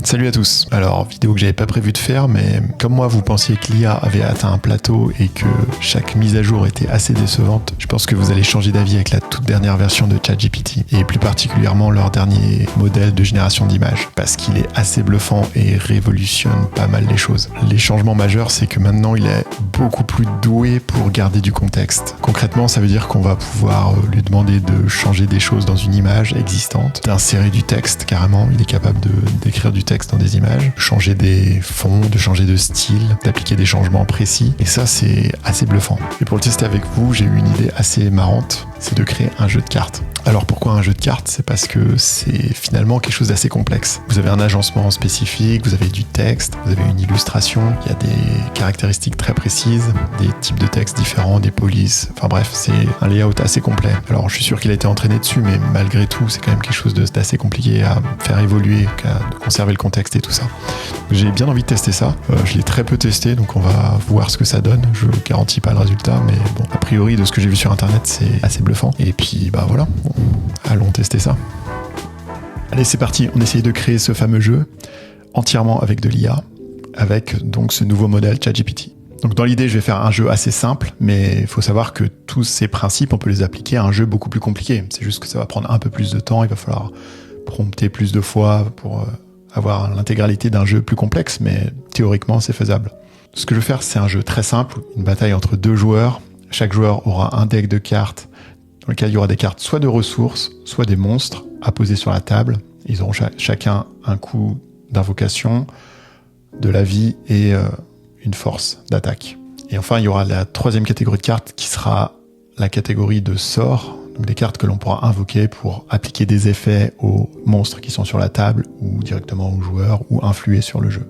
Salut à tous. Alors, vidéo que j'avais pas prévu de faire, mais comme moi vous pensiez que l'IA avait atteint un plateau et que chaque mise à jour était assez décevante, je pense que vous allez changer d'avis avec la toute dernière version de ChatGPT et plus particulièrement leur dernier modèle de génération d'images, parce qu'il est assez bluffant et révolutionne pas mal les choses. Les changements majeurs, c'est que maintenant il est beaucoup plus doué pour garder du contexte. Concrètement, ça veut dire qu'on va pouvoir lui demander de changer des choses dans une image existante, d'insérer du texte carrément, il est capable d'écrire du texte dans des images, changer des fonds, de changer de style, d'appliquer des changements précis. Et ça, c'est assez bluffant. Et pour le tester avec vous, j'ai eu une idée assez marrante, c'est de créer un jeu de cartes. Alors pourquoi un jeu de cartes ? C'est parce que c'est finalement quelque chose d'assez complexe. Vous avez un agencement spécifique, vous avez du texte, vous avez une illustration, il y a des caractéristiques très précises, des types de textes différents, des polices, enfin bref, c'est un layout assez complet. Alors je suis sûr qu'il a été entraîné dessus, mais malgré tout, c'est quand même quelque chose d'assez compliqué à faire évoluer, de conserver le contexte et tout ça. J'ai bien envie de tester ça. Je l'ai très peu testé, donc on va voir ce que ça donne. Je garantis pas le résultat, mais bon, a priori, de ce que j'ai vu sur internet, c'est assez bluffant. Et puis, bah voilà, allons tester ça. Allez, c'est parti, on essaye de créer ce fameux jeu entièrement avec de l'IA, avec donc ce nouveau modèle ChatGPT. Donc dans l'idée, je vais faire un jeu assez simple, mais il faut savoir que tous ces principes, on peut les appliquer à un jeu beaucoup plus compliqué. C'est juste que ça va prendre un peu plus de temps, il va falloir prompter plus de fois pour avoir l'intégralité d'un jeu plus complexe, mais théoriquement, c'est faisable. Ce que je vais faire, c'est un jeu très simple, une bataille entre deux joueurs. Chaque joueur aura un deck de cartes dans lequel il y aura des cartes soit de ressources, soit des monstres à poser sur la table. Ils auront chacun un coup d'invocation, de la vie et une force d'attaque. Et enfin, il y aura la troisième catégorie de cartes qui sera la catégorie de sorts, donc des cartes que l'on pourra invoquer pour appliquer des effets aux monstres qui sont sur la table ou directement aux joueurs ou influer sur le jeu.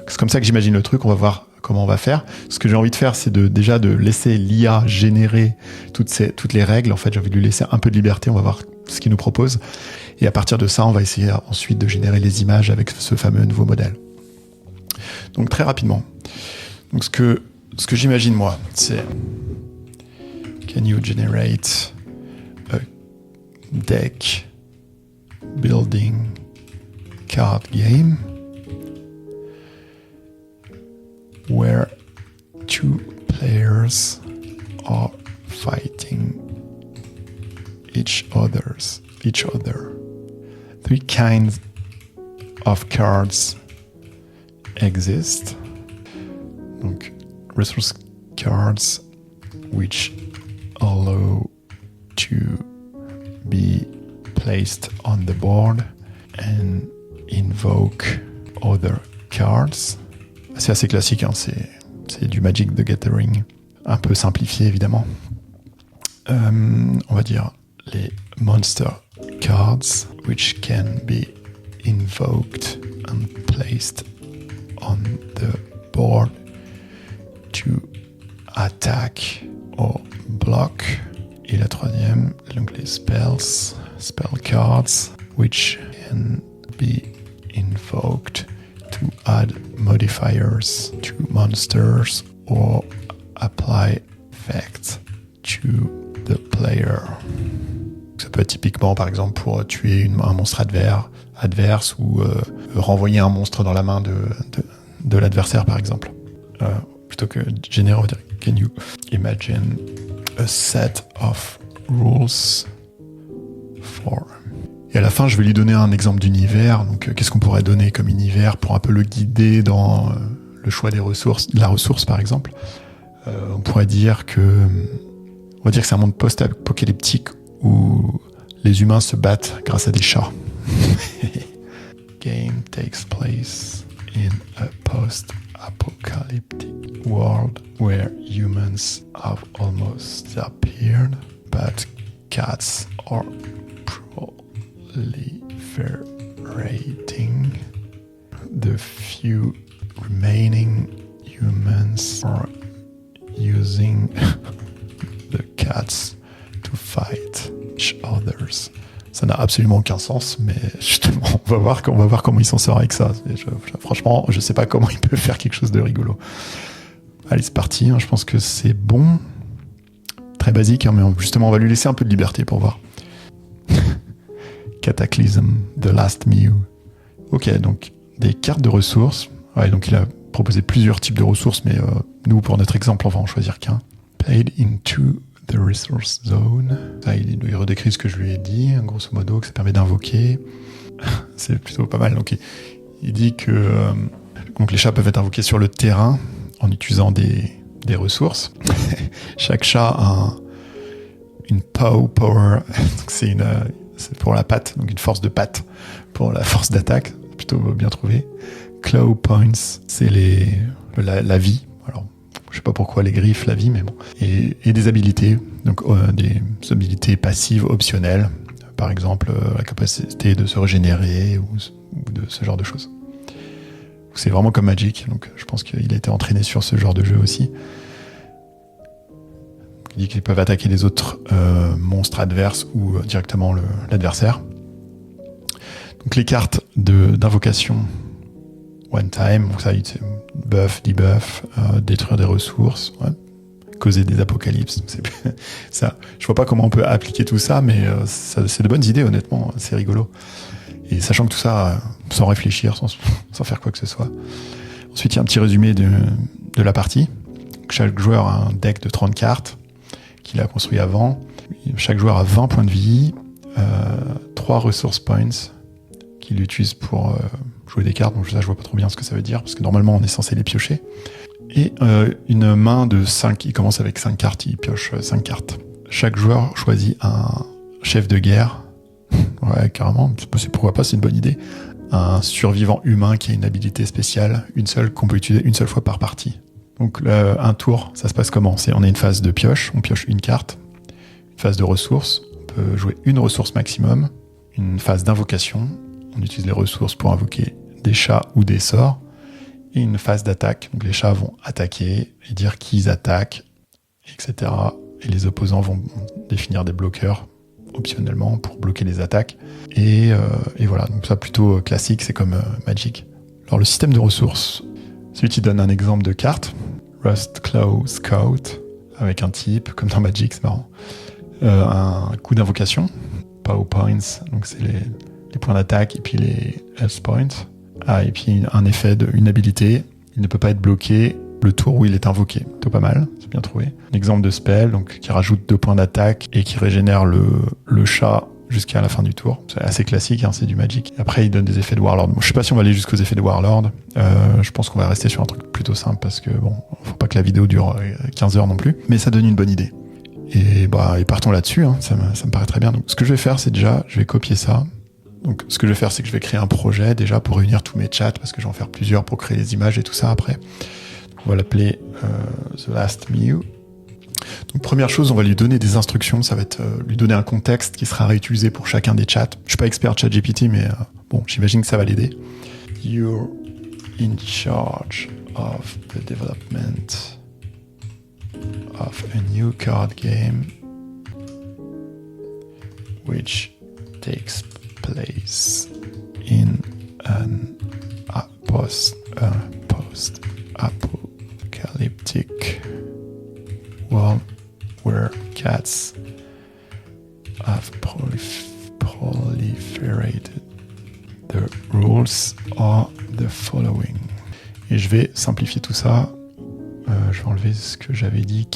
C'est comme ça que j'imagine le truc, on va voir comment on va faire. Ce que j'ai envie de faire, c'est déjà de laisser l'IA générer toutes les règles. En fait, j'ai envie de lui laisser un peu de liberté, on va voir ce qu'il nous propose. Et à partir de ça, on va essayer ensuite de générer les images avec ce fameux nouveau modèle. Donc très rapidement. Donc ce que j'imagine moi, c'est can you generate a deck building card game where two players are fighting each other. Three kinds of cards exist. Donc, resource cards which allow to be placed on the board and invoke other cards. C'est assez classique, hein, c'est du Magic the Gathering, un peu simplifié évidemment. On va dire les monster cards which can be invoked and placed on the board to attack or block. Et la troisième, donc les spell cards which can be invoked to add modifiers to monsters or apply effects to the player. Ça peut être typiquement, par exemple, pour tuer un monstre adverse ou renvoyer un monstre dans la main de l'adversaire, par exemple. Plutôt que générer, on va dire, can you imagine a set of rules for... Et à la fin, je vais lui donner un exemple d'univers. Donc, qu'est-ce qu'on pourrait donner comme univers pour un peu le guider dans le choix des ressources, de la ressource, par exemple. On pourrait dire que c'est un monde post-apocalyptique où les humains se battent grâce à des chats. Game takes place in a post-apocalyptic world where humans have almost disappeared, but cats are proliferating. The few remaining humans are using the cats to fight each others. Ça n'a absolument aucun sens, mais justement, on va voir comment il s'en sort avec ça. Franchement, je sais pas comment il peut faire quelque chose de rigolo. Allez, c'est parti, je pense que c'est bon. Très basique, mais justement, on va lui laisser un peu de liberté pour voir. Cataclysm, The Last Mew. Ok, donc des cartes de ressources. Ouais, donc il a proposé plusieurs types de ressources, mais nous, pour notre exemple, on va en choisir qu'un. Played into the resource zone. Ça, il redécrit ce que je lui ai dit, grosso modo, que ça permet d'invoquer. C'est plutôt pas mal. Donc il dit que donc les chats peuvent être invoqués sur le terrain en utilisant des ressources. Chaque chat a une paw power, donc c'est pour la patte, donc une force de patte pour la force d'attaque, plutôt bien trouvé. Claw points, c'est la vie. Alors, je sais pas pourquoi les griffes, la vie, mais bon. Et des habilités, donc des habilités passives optionnelles, par exemple la capacité de se régénérer ou de ce genre de choses. C'est vraiment comme Magic, donc je pense qu'il a été entraîné sur ce genre de jeu aussi. Il dit qu'ils peuvent attaquer les autres monstres adverses ou directement l'adversaire. Donc les cartes d'invocation one time, donc ça, c'est buff, debuff, détruire des ressources, ouais, causer des apocalypses. Ça, je vois pas comment on peut appliquer tout ça, mais c'est de bonnes idées, honnêtement, c'est rigolo. Et sachant que tout ça, sans réfléchir, sans faire quoi que ce soit. Ensuite, il y a un petit résumé de la partie. Chaque joueur a un deck de 30 cartes qu'il a construit avant. Chaque joueur a 20 points de vie, 3 resource points qu'il utilise pour jouer des cartes. Donc ça, je vois pas trop bien ce que ça veut dire, parce que normalement, on est censé les piocher. Et une main de 5, il commence avec 5 cartes, il pioche 5 cartes. Chaque joueur choisit un chef de guerre. Ouais, carrément, pourquoi pas, c'est une bonne idée. Un survivant humain qui a une habilité spéciale, qu'on peut utiliser une seule fois par partie. Donc un tour, ça se passe comment ? On a une phase de pioche, on pioche une carte, une phase de ressources, on peut jouer une ressource maximum, une phase d'invocation, on utilise les ressources pour invoquer des chats ou des sorts, et une phase d'attaque, donc les chats vont attaquer et dire qu'ils attaquent, etc. Et les opposants vont définir des bloqueurs optionnellement pour bloquer les attaques. Et voilà, donc ça plutôt classique, c'est comme Magic. Alors le système de ressources, celui-ci donne un exemple de carte, Rust Claw Scout, avec un type, comme dans Magic, c'est marrant. Un coup d'invocation, Power Points, donc c'est les points d'attaque, et puis les Health Points. Ah, et puis un effet une habilité, il ne peut pas être bloqué le tour où il est invoqué. Plutôt pas mal, c'est bien trouvé. Un exemple de spell, donc qui rajoute 2 points d'attaque et qui régénère le chat jusqu'à la fin du tour. C'est assez classique, hein, c'est du Magic. Après, il donne des effets de Warlord. Bon, je sais pas si on va aller jusqu'aux effets de Warlord. Je pense qu'on va rester sur un truc plutôt simple parce que bon, faut pas que la vidéo dure 15 heures non plus. Mais ça donne une bonne idée. Et partons là-dessus, hein, ça me paraît très bien. Donc, ce que je vais faire, c'est déjà, je vais copier ça. Donc, ce que je vais faire, c'est que je vais créer un projet déjà pour réunir tous mes chats parce que je vais en faire plusieurs pour créer les images et tout ça après. On va l'appeler The Last Mew. Donc première chose, on va lui donner des instructions, ça va être lui donner un contexte qui sera réutilisé pour chacun des chats. Je suis pas expert ChatGPT, mais bon, j'imagine que ça va l'aider. You're in charge of the development of a new card game which takes place in an post-apocalyptic world where cats have proliferated. The rules are the following. Et je vais simplifier tout ça. Je vais enlever ce que j'avais dit.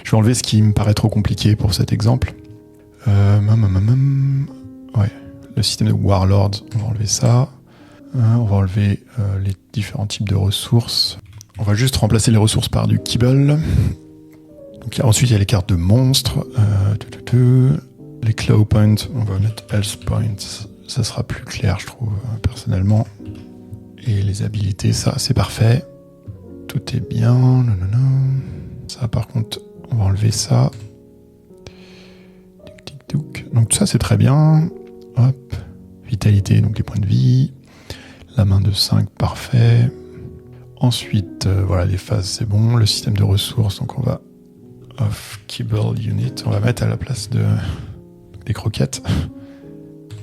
Je vais enlever ce qui me paraît trop compliqué pour cet exemple. Ouais, le système de Warlord, on va enlever ça. On va enlever les différents types de ressources. On va juste remplacer les ressources par du Kibble. Donc, ensuite, il y a les cartes de monstres. Les Claw Points, on va mettre Health Points. Ça sera plus clair, je trouve, personnellement. Et les habilités, ça, c'est parfait. Tout est bien. Non. Ça, par contre, on va enlever ça. Donc, ça, c'est très bien. Hop. Vitalité, donc les points de vie. La main de 5, parfait. Ensuite, voilà, les phases, c'est bon. Le système de ressources, donc on va of Kibble Unit, on va mettre à la place des croquettes.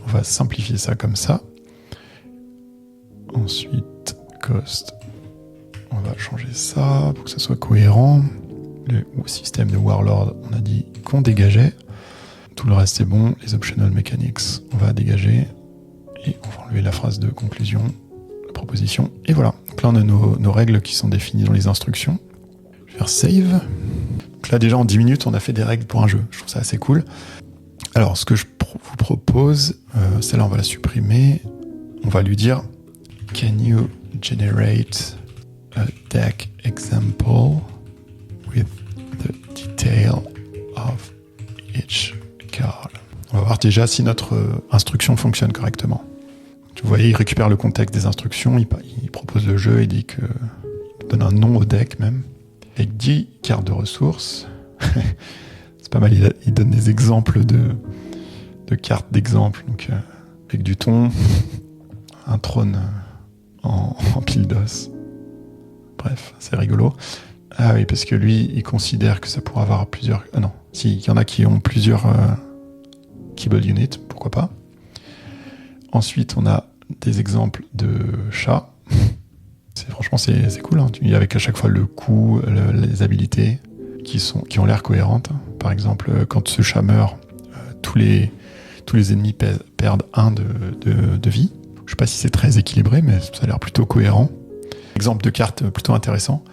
On va simplifier ça comme ça. Ensuite, cost, on va changer ça pour que ça soit cohérent. Le système de Warlord, on a dit qu'on dégageait. Tout le reste est bon. Les optional mechanics, on va dégager. Et on va enlever la phrase de conclusion. propositions. Et voilà, donc là on a nos règles qui sont définies dans les instructions. Je vais faire save. Donc là déjà en 10 minutes on a fait des règles pour un jeu, je trouve ça assez cool. Alors ce que je vous propose, celle-là on va la supprimer, on va lui dire can you generate a deck example with the detail of each card. On va voir déjà si notre instruction fonctionne correctement. Vous voyez, il récupère le contexte des instructions, il propose le jeu, il dit que il donne un nom au deck même, avec 10 cartes de ressources. C'est pas mal, il donne des exemples de cartes d'exemple, donc avec du thon, un trône en pile d'os. Bref, c'est rigolo. Ah oui, parce que lui, il considère que ça pourrait avoir plusieurs... Ah non, si, il y en a qui ont plusieurs keyboard units, pourquoi pas. Ensuite, on a des exemples de chats. Franchement, c'est cool. Hein. Avec à chaque fois le coup, les habilités qui ont l'air cohérentes. Par exemple, quand ce chat meurt, tous les ennemis perdent 1 de vie. Je sais pas si c'est très équilibré, mais ça a l'air plutôt cohérent. Exemple de carte plutôt intéressant.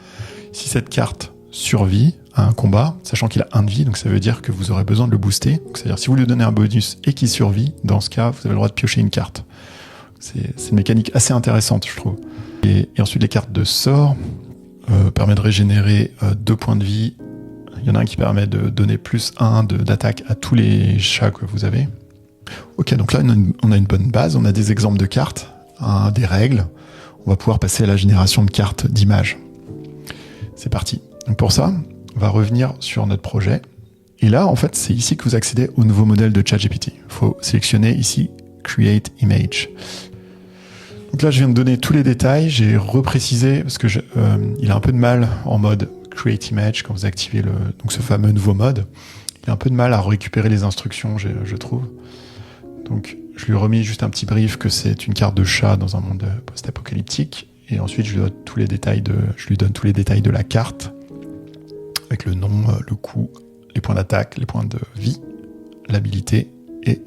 Si cette carte survit à un combat, sachant qu'il a 1 de vie, donc ça veut dire que vous aurez besoin de le booster. Donc c'est-à-dire si vous lui donnez un bonus et qu'il survit, dans ce cas, vous avez le droit de piocher une carte. C'est une mécanique assez intéressante, je trouve. Et ensuite, les cartes de sort permettent de régénérer 2 points de vie. Il y en a un qui permet de donner plus 1 d'attaque à tous les chats que vous avez. Ok, donc là, on a une bonne base. On a des exemples de cartes, des règles. On va pouvoir passer à la génération de cartes d'images. C'est parti. Donc pour ça, on va revenir sur notre projet. Et là, en fait, c'est ici que vous accédez au nouveau modèle de ChatGPT. Il faut sélectionner ici Create Image. Donc là, je viens de donner tous les détails. J'ai reprécisé parce que il a un peu de mal en mode Create Image quand vous activez donc ce fameux nouveau mode. Il a un peu de mal à récupérer les instructions, je trouve. Donc, je lui ai remis juste un petit brief que c'est une carte de chat dans un monde post-apocalyptique. Et ensuite, je lui donne tous les détails de la carte, avec le nom, le coup, les points d'attaque, les points de vie, l'habilité et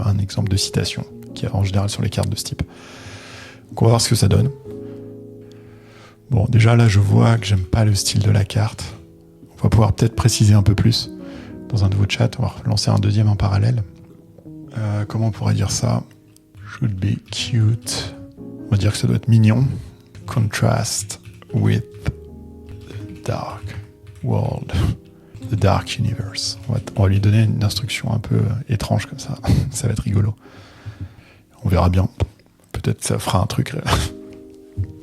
un exemple de citation, qui est en général sur les cartes de ce type. Donc, on va voir ce que ça donne. Bon, déjà là, je vois que j'aime pas le style de la carte. On va pouvoir peut-être préciser un peu plus dans un nouveau chat. On va lancer un deuxième en parallèle. Comment on pourrait dire ça? Should be cute. On va dire que ça doit être mignon. Contrast with the dark world, the dark universe. On va lui donner une instruction un peu étrange comme ça. Ça va être rigolo. On verra bien. Peut-être ça fera un truc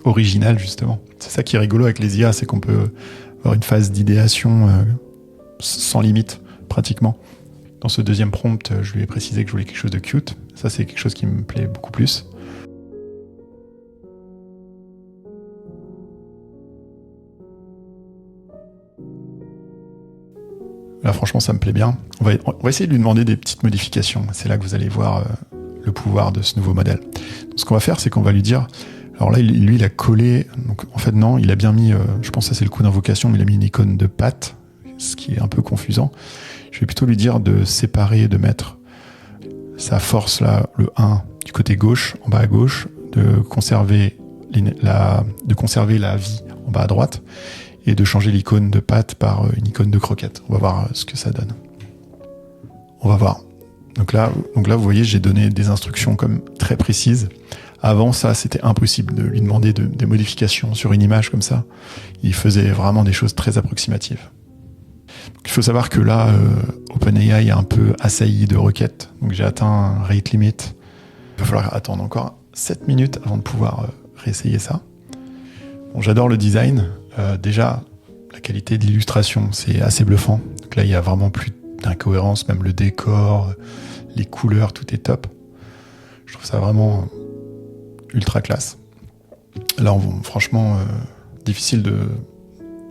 original, justement. C'est ça qui est rigolo avec les IA, c'est qu'on peut avoir une phase d'idéation sans limite, pratiquement. Dans ce deuxième prompt, je lui ai précisé que je voulais quelque chose de cute. Ça, c'est quelque chose qui me plaît beaucoup plus. Là, franchement, ça me plaît bien. On va essayer de lui demander des petites modifications. C'est là que vous allez voir le pouvoir de ce nouveau modèle. Donc, ce qu'on va faire, c'est qu'on va lui dire... Alors là, lui, il a collé... Donc, en fait, non, il a bien mis... je pense que ça, c'est le coup d'invocation, mais il a mis une icône de patte, ce qui est un peu confusant. Je vais plutôt lui dire de séparer, de mettre sa force, là, le 1, du côté gauche, en bas à gauche, de conserver la vie en bas à droite, et de changer l'icône de patte par une icône de croquette. On va voir ce que ça donne. On va voir. Donc là, vous voyez, j'ai donné des instructions comme très précises. Avant ça, c'était impossible de lui demander des modifications sur une image comme ça. Il faisait vraiment des choses très approximatives. Donc, il faut savoir que là, OpenAI est un peu assailli de requêtes. Donc j'ai atteint un rate limit. Il va falloir attendre encore 7 minutes avant de pouvoir réessayer ça. Bon, j'adore le design. Déjà, la qualité de l'illustration, c'est assez bluffant. Donc là, il y a vraiment plus d'incohérence, même le décor, les couleurs, tout est top. Je trouve ça vraiment ultra classe. Là, franchement, difficile de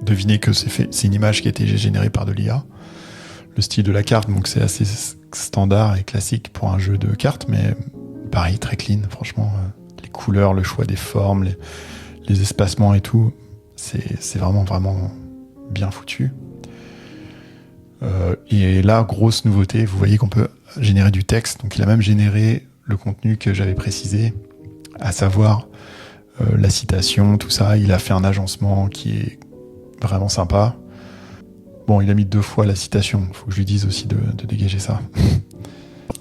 deviner que c'est une image qui a été générée par de l'IA. Le style de la carte, donc c'est assez standard et classique pour un jeu de cartes, mais pareil, très clean, franchement. Les couleurs, le choix des formes, les espacements et tout, c'est vraiment, vraiment bien foutu. Et là, grosse nouveauté, vous voyez qu'on peut générer du texte. Donc il a même généré le contenu que j'avais précisé, à savoir la citation, tout ça. Il a fait un agencement qui est vraiment sympa. Bon, il a mis 2 fois la citation. Faut que je lui dise aussi de dégager ça.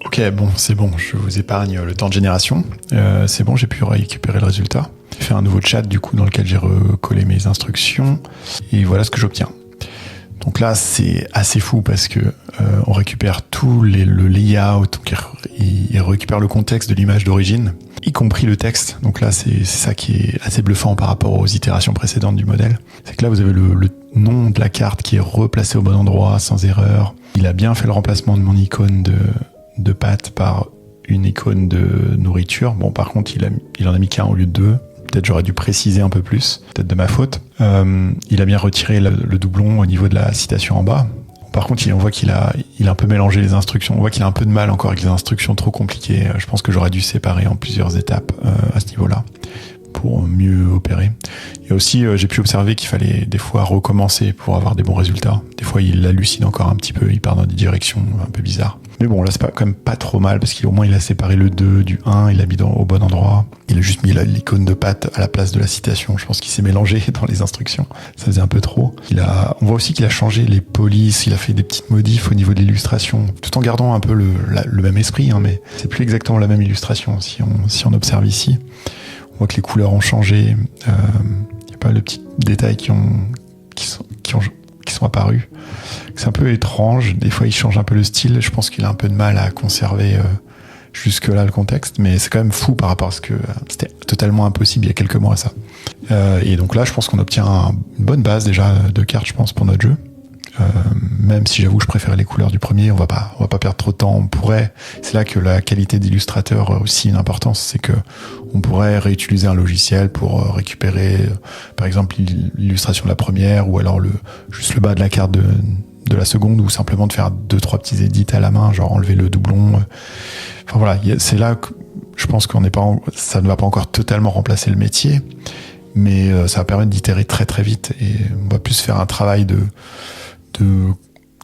Ok, bon, c'est bon. Je vous épargne le temps de génération. C'est bon, j'ai pu récupérer le résultat. J'ai fait un nouveau chat, du coup, dans lequel j'ai recollé mes instructions. Et voilà ce que j'obtiens. Donc là, c'est assez fou parce que on récupère le layout, donc il récupère le contexte de l'image d'origine, y compris le texte. Donc là, c'est ça qui est assez bluffant par rapport aux itérations précédentes du modèle. C'est que là, vous avez le nom de la carte qui est replacé au bon endroit, sans erreur. Il a bien fait le remplacement de mon icône de pâte par une icône de nourriture. Bon, par contre, il en a mis qu'un au lieu de 2. Peut-être j'aurais dû préciser un peu plus, peut-être de ma faute. Il a bien retiré le doublon au niveau de la citation en bas. Par contre, on voit qu'il a un peu mélangé les instructions. On voit qu'il a un peu de mal encore avec les instructions trop compliquées. Je pense que j'aurais dû séparer en plusieurs étapes à ce niveau-là pour mieux opérer. Et aussi, j'ai pu observer qu'il fallait des fois recommencer pour avoir des bons résultats. Des fois, il hallucine encore un petit peu, il part dans des directions un peu bizarres. Mais bon, là, c'est quand même pas trop mal, parce qu'au moins, il a séparé le 2 du 1, il l'a mis au bon endroit. Il a juste mis l'icône de pâte à la place de la citation. Je pense qu'il s'est mélangé dans les instructions. Ça faisait un peu trop. On voit aussi qu'il a changé les polices, il a fait des petites modifs au niveau de l'illustration, tout en gardant un peu le même esprit, hein, mais c'est plus exactement la même illustration si on observe ici. On voit que les couleurs ont changé. Il y a pas de petits détails qui sont apparus. C'est un peu étrange. Des fois, il change un peu le style. Je pense qu'il a un peu de mal à conserver jusque-là le contexte, mais c'est quand même fou par rapport à ce que c'était totalement impossible il y a quelques mois, ça. Et donc là, je pense qu'on obtient une bonne base déjà de cartes, je pense, pour notre jeu. Même si j'avoue que je préfère les couleurs du premier, on va pas perdre trop de temps. C'est là que la qualité d'illustrateur a aussi une importance, c'est que on pourrait réutiliser un logiciel pour récupérer, par exemple, l'illustration de la première, ou alors juste le bas de la carte de la seconde, ou simplement de faire 2-3 petits edits à la main, genre enlever le doublon. Enfin voilà, c'est là que je pense ça ne va pas encore totalement remplacer le métier, mais ça va permettre d'itérer très très vite, et on va plus faire un travail de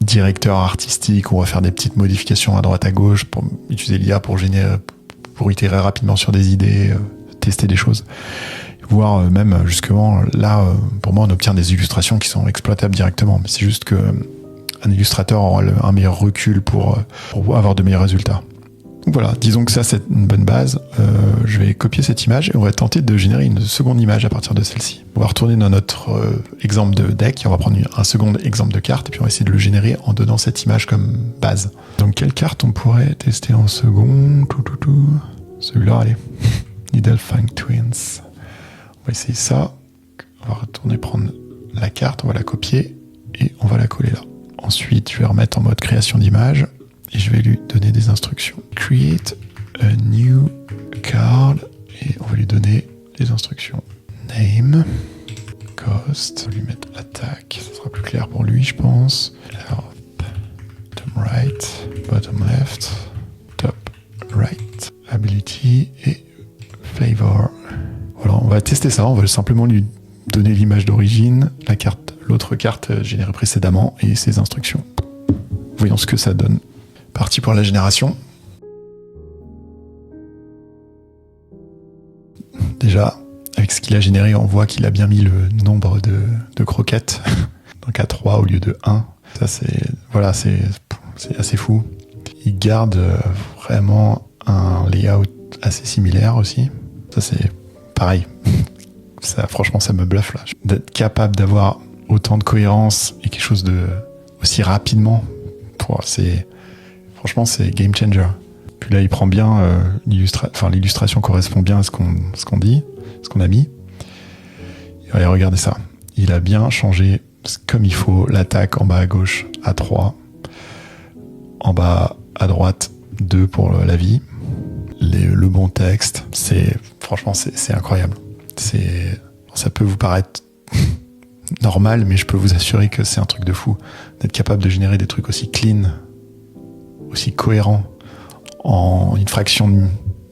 directeur artistique, où on va faire des petites modifications à droite à gauche pour utiliser l'IA pour itérer rapidement sur des idées, tester des choses, voire même justement là, pour moi on obtient des illustrations qui sont exploitables directement, mais c'est juste que un illustrateur aura un meilleur recul pour avoir de meilleurs résultats. Donc voilà, disons que ça c'est une bonne base. Je vais copier cette image et on va tenter de générer une seconde image à partir de celle-ci. On va retourner dans notre exemple de deck et on va prendre un second exemple de carte et puis on va essayer de le générer en donnant cette image comme base. Donc quelle carte on pourrait tester en second? Celui-là, allez. Needlefang Twins. On va essayer ça. On va retourner prendre la carte, on va la copier et on va la coller là. Ensuite, je vais remettre en mode création d'image. Et je vais lui donner des instructions. Create a new card. Et on va lui donner les instructions. Name. Cost. On va lui mettre attack. Ça sera plus clair pour lui, je pense. Help. Bottom right. Bottom left. Top right. Ability. Et flavor. Voilà, on va tester ça. On va simplement lui donner l'image d'origine, l'autre carte générée précédemment et ses instructions. Voyons ce que ça donne. Parti pour la génération. Déjà, avec ce qu'il a généré, on voit qu'il a bien mis le nombre de croquettes. Donc à 3 au lieu de 1. Ça, c'est assez fou. Il garde vraiment un layout assez similaire aussi. Ça, c'est pareil. Ça, franchement, ça me bluffe là. D'être capable d'avoir autant de cohérence et quelque chose de aussi rapidement, franchement, c'est game changer. Puis là, il prend bien l'illustration correspond bien à ce qu'on dit, ce qu'on a mis. Et regardez ça. Il a bien changé comme il faut l'attaque en bas à gauche à 3, en bas à droite 2 pour la vie. Le bon texte, franchement, c'est incroyable. Ça peut vous paraître normal, mais je peux vous assurer que c'est un truc de fou d'être capable de générer des trucs aussi clean, aussi cohérent en une fraction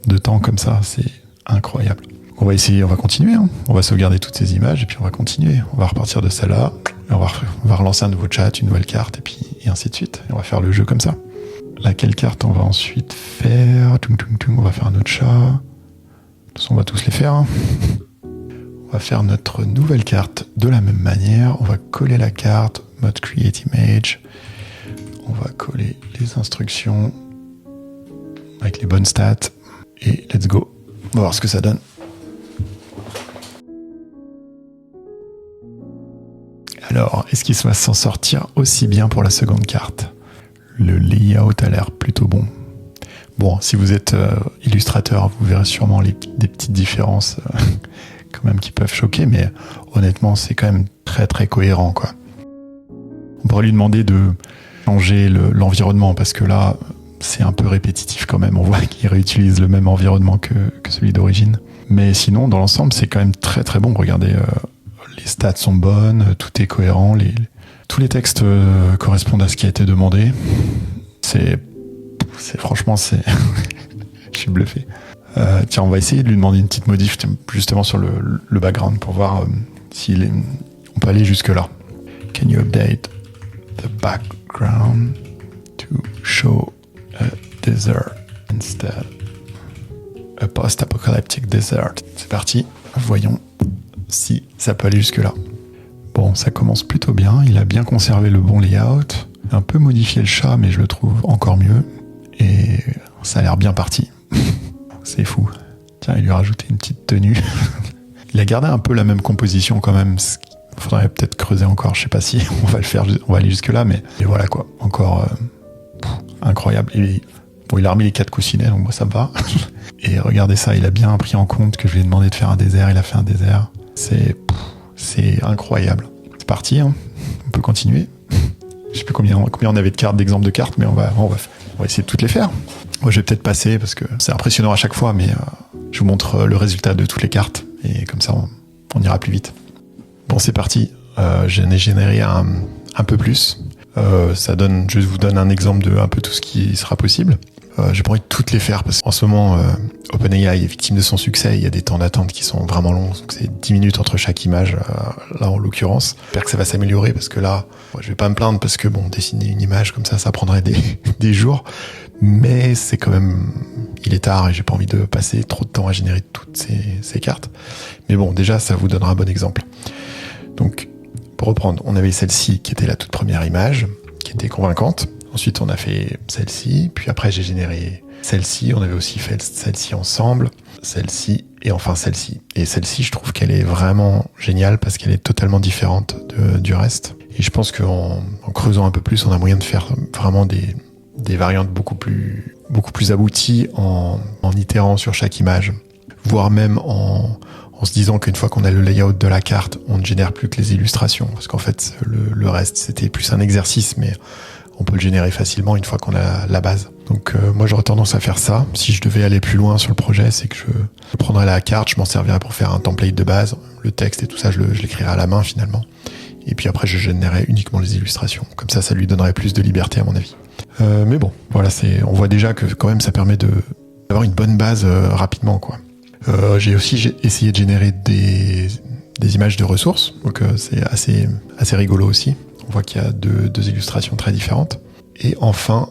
de temps comme ça, c'est incroyable. On va continuer, hein. On va sauvegarder toutes ces images et puis on va continuer. On va repartir de celle-là, et on va relancer un nouveau chat, une nouvelle carte et ainsi de suite. Et on va faire le jeu comme ça. Laquelle carte on va ensuite faire? On va faire un autre chat. De toute façon, on va tous les faire, hein. va faire notre nouvelle carte de la même manière. On va coller la carte, mode Create Image. On va coller les instructions avec les bonnes stats. Et let's go. On va voir ce que ça donne. Alors, est-ce qu'il va s'en sortir aussi bien pour la seconde carte? Le layout a l'air plutôt bon. Bon, si vous êtes illustrateur, vous verrez sûrement des petites différences quand même qui peuvent choquer, mais honnêtement, c'est quand même très très cohérent, quoi. On pourrait lui demander de changer l'environnement, parce que là, c'est un peu répétitif quand même. On voit qu'il réutilise le même environnement que celui d'origine. Mais sinon, dans l'ensemble, c'est quand même très très bon. Regardez, les stats sont bonnes, tout est cohérent, tous les textes correspondent à ce qui a été demandé. Franchement, je suis bluffé. Tiens, on va essayer de lui demander une petite modif justement sur le background pour voir on peut aller jusque là. Can you update the background to show a desert instead? A post-apocalyptic desert. C'est parti. Voyons si ça peut aller jusque là. Bon, ça commence plutôt bien. Il a bien conservé le bon layout. Un peu modifié le chat, mais je le trouve encore mieux. Et ça a l'air bien parti. C'est fou. Tiens, il lui a rajouté une petite tenue. Il a gardé un peu la même composition quand même. Il faudrait peut-être creuser encore. Je sais pas si on va le faire. On va aller jusque là, mais et voilà quoi. Encore incroyable. Et bon, il a remis les 4 coussinets, donc moi ça me va. Et regardez ça, il a bien pris en compte que je lui ai demandé de faire un désert. Il a fait un désert. C'est incroyable. C'est parti. Hein. On peut continuer. Je sais plus combien on avait de cartes, d'exemples de cartes, mais on va essayer de toutes les faire. Moi, je vais peut-être passer parce que c'est impressionnant à chaque fois, mais je vous montre le résultat de toutes les cartes et comme ça, on ira plus vite. Bon, c'est parti. J'en ai généré un peu plus. Je vous donne un exemple de un peu tout ce qui sera possible. J'ai pas envie de toutes les faire parce qu'en ce moment, OpenAI est victime de son succès. Il y a des temps d'attente qui sont vraiment longs. Donc c'est 10 minutes entre chaque image, là en l'occurrence. J'espère que ça va s'améliorer parce que là, je vais pas me plaindre parce que bon, dessiner une image comme ça prendrait des jours. Mais c'est quand même, il est tard et j'ai pas envie de passer trop de temps à générer toutes ces cartes. Mais bon, déjà, ça vous donnera un bon exemple. Donc, pour reprendre, on avait celle-ci qui était la toute première image, qui était convaincante. Ensuite, on a fait celle-ci, puis après, j'ai généré celle-ci. On avait aussi fait celle-ci ensemble, celle-ci et enfin celle-ci. Et celle-ci, je trouve qu'elle est vraiment géniale parce qu'elle est totalement différente du reste. Et je pense qu'en creusant un peu plus, on a moyen de faire vraiment des variantes beaucoup plus abouties en itérant sur chaque image, voire même en se disant qu'une fois qu'on a le layout de la carte, on ne génère plus que les illustrations. Parce qu'en fait, le reste, c'était plus un exercice, mais on peut le générer facilement une fois qu'on a la base. Donc moi j'aurais tendance à faire ça. Si je devais aller plus loin sur le projet, c'est que je prendrais la carte, je m'en servirais pour faire un template de base, le texte et tout ça, je l'écrirais à la main finalement. Et puis après je générerais uniquement les illustrations. Comme ça lui donnerait plus de liberté à mon avis. Mais bon, voilà, on voit déjà que quand même ça permet d'avoir une bonne base rapidement, quoi. J'ai aussi essayé de générer des images de ressources, donc c'est assez rigolo aussi. On voit qu'il y a deux illustrations très différentes. Et enfin,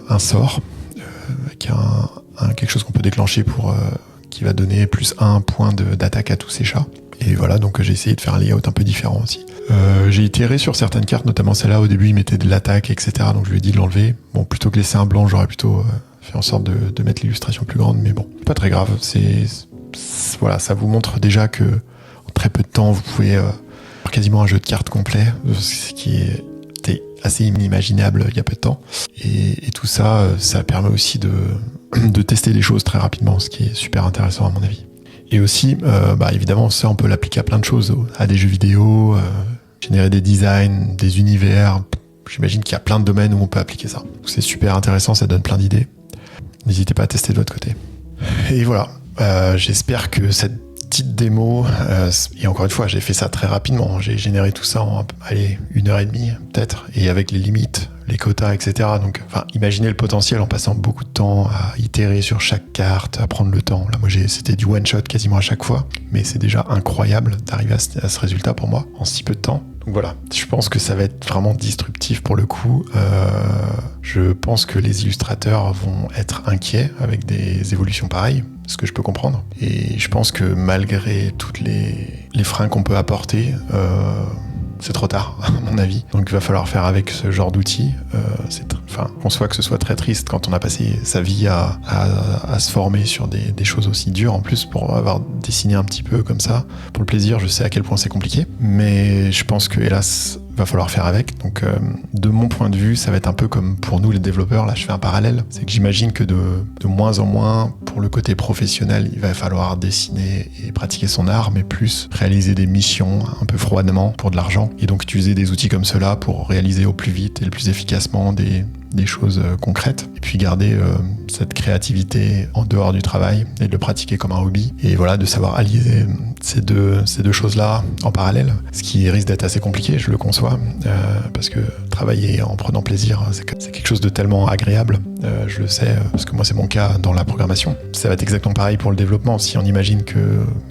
un sort, qui est quelque chose qu'on peut déclencher qui va donner plus 1 point d'attaque à tous ces chats. Et voilà, donc j'ai essayé de faire un layout un peu différent aussi. J'ai itéré sur certaines cartes, notamment celle-là. Au début, il mettait de l'attaque, etc. Donc je lui ai dit de l'enlever. Bon, plutôt que laisser un blanc, j'aurais plutôt fait en sorte de mettre l'illustration plus grande. Mais bon, pas très grave. Voilà, ça vous montre déjà que en très peu de temps, vous pouvez faire quasiment un jeu de cartes complet, ce qui était assez inimaginable il y a peu de temps. Et tout ça, ça permet aussi de tester des choses très rapidement, ce qui est super intéressant à mon avis. Et aussi, évidemment, ça, on peut l'appliquer à plein de choses, à des jeux vidéo, générer des designs, des univers. J'imagine qu'il y a plein de domaines où on peut appliquer ça. Donc, c'est super intéressant, ça donne plein d'idées. N'hésitez pas à tester de votre côté. Et voilà, j'espère que cette petite démo, et encore une fois, j'ai fait ça très rapidement. J'ai généré tout ça en 1h30 peut-être, et avec les limites les quotas, etc. Donc, enfin, imaginez le potentiel en passant beaucoup de temps à itérer sur chaque carte, à prendre le temps. Là, moi, c'était du one-shot quasiment à chaque fois, mais c'est déjà incroyable d'arriver à ce résultat pour moi en si peu de temps. Donc voilà, je pense que ça va être vraiment disruptif pour le coup. Je pense que les illustrateurs vont être inquiets avec des évolutions pareilles, ce que je peux comprendre. Et je pense que malgré toutes les freins qu'on peut apporter, c'est trop tard, à mon avis. Donc il va falloir faire avec ce genre d'outils. Qu'on soit que ce soit très triste quand on a passé sa vie à se former sur des choses aussi dures, en plus pour avoir dessiné un petit peu comme ça. Pour le plaisir, je sais à quel point c'est compliqué. Mais je pense que, hélas, va falloir faire avec. Donc de mon point de vue, ça va être un peu comme pour nous les développeurs. Là, je fais un parallèle. C'est que j'imagine que de moins en moins, pour le côté professionnel, il va falloir dessiner et pratiquer son art, mais plus réaliser des missions un peu froidement pour de l'argent. Et donc utiliser des outils comme cela pour réaliser au plus vite et le plus efficacement des choses concrètes. Et puis garder cette créativité en dehors du travail et de le pratiquer comme un hobby. Et voilà, de savoir allier ces deux choses-là en parallèle. Ce qui risque d'être assez compliqué, je le conçois, parce que travailler en prenant plaisir, c'est quelque chose de tellement agréable. Je le sais, parce que moi c'est mon cas dans la programmation. Ça va être exactement pareil pour le développement. Si on imagine que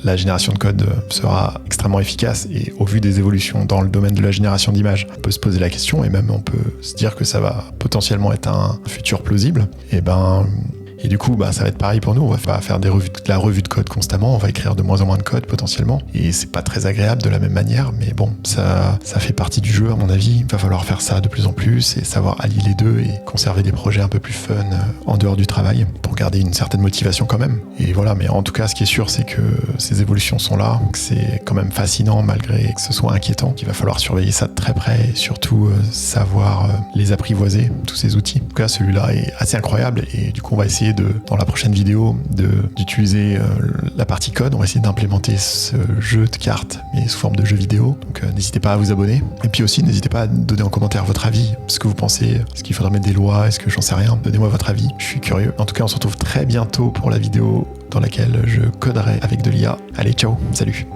la génération de code sera extrêmement efficace, et au vu des évolutions dans le domaine de la génération d'images, on peut se poser la question, et même on peut se dire que ça va potentiellement être un futur plausible, et du coup, ça va être pareil pour nous. On va faire de la revue de code constamment. On va écrire de moins en moins de code potentiellement. Et c'est pas très agréable de la même manière. Mais bon, ça fait partie du jeu à mon avis. Il va falloir faire ça de plus en plus et savoir allier les deux et conserver des projets un peu plus fun en dehors du travail pour garder une certaine motivation quand même. Et voilà, mais en tout cas, ce qui est sûr, c'est que ces évolutions sont là. Que c'est quand même fascinant malgré que ce soit inquiétant. Il va falloir surveiller ça de très près et surtout savoir les apprivoiser, tous ces outils. En tout cas, celui-là est assez incroyable et du coup, on va essayer dans la prochaine vidéo d'utiliser la partie code. On va essayer d'implémenter ce jeu de cartes mais sous forme de jeu vidéo. Donc n'hésitez pas à vous abonner. Et puis aussi n'hésitez pas à donner en commentaire votre avis, ce que vous pensez, est-ce qu'il faudrait mettre des lois, est-ce que j'en sais rien. Donnez-moi votre avis, je suis curieux. En tout cas, on se retrouve très bientôt pour la vidéo dans laquelle je coderai avec de l'IA. Allez, ciao, salut.